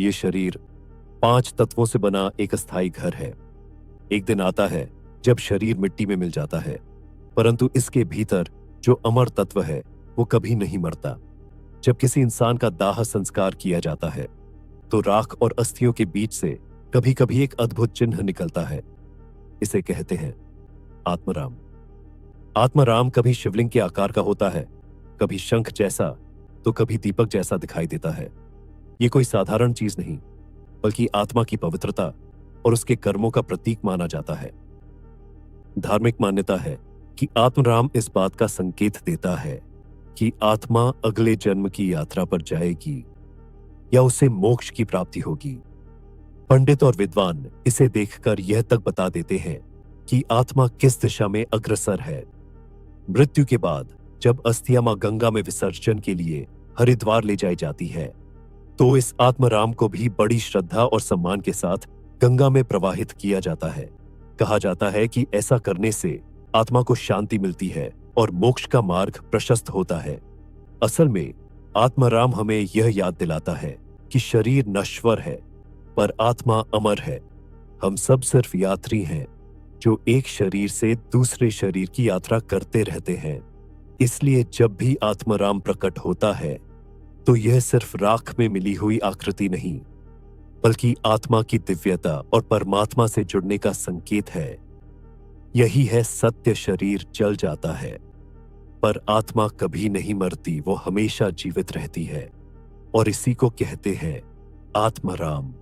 ये शरीर 5 तत्वों से बना एक अस्थायी घर है। एक दिन आता है जब शरीर मिट्टी में मिल जाता है, परंतु इसके भीतर जो अमर तत्व है वो कभी नहीं मरता। जब किसी इंसान का दाह संस्कार किया जाता है तो राख और अस्थियों के बीच से कभी कभी एक अद्भुत चिन्ह निकलता है। इसे कहते हैं आत्मराम। आत्मराम कभी शिवलिंग के आकार का होता है, कभी शंख जैसा तो कभी दीपक जैसा दिखाई देता है। ये कोई साधारण चीज नहीं, बल्कि आत्मा की पवित्रता और उसके कर्मों का प्रतीक माना जाता है। धार्मिक मान्यता है कि आत्मराम इस बात का संकेत देता है कि आत्मा अगले जन्म की यात्रा पर जाएगी या उसे मोक्ष की प्राप्ति होगी। पंडित और विद्वान इसे देखकर यह तक बता देते हैं कि आत्मा किस दिशा में अग्रसर है। मृत्यु के बाद जब अस्थियां मां गंगा में विसर्जन के लिए हरिद्वार ले जाई जाती है तो इस आत्मराम को भी बड़ी श्रद्धा और सम्मान के साथ गंगा में प्रवाहित किया जाता है। कहा जाता है कि ऐसा करने से आत्मा को शांति मिलती है और मोक्ष का मार्ग प्रशस्त होता है। असल में आत्माराम हमें यह याद दिलाता है कि शरीर नश्वर है पर आत्मा अमर है। हम सब सिर्फ यात्री हैं जो एक शरीर से दूसरे शरीर की यात्रा करते रहते हैं। इसलिए जब भी आत्माराम प्रकट होता है तो यह सिर्फ राख में मिली हुई आकृति नहीं, बल्कि आत्मा की दिव्यता और परमात्मा से जुड़ने का संकेत है। यही है सत्य। शरीर जल जाता है पर आत्मा कभी नहीं मरती, वो हमेशा जीवित रहती है और इसी को कहते हैं आत्माराम।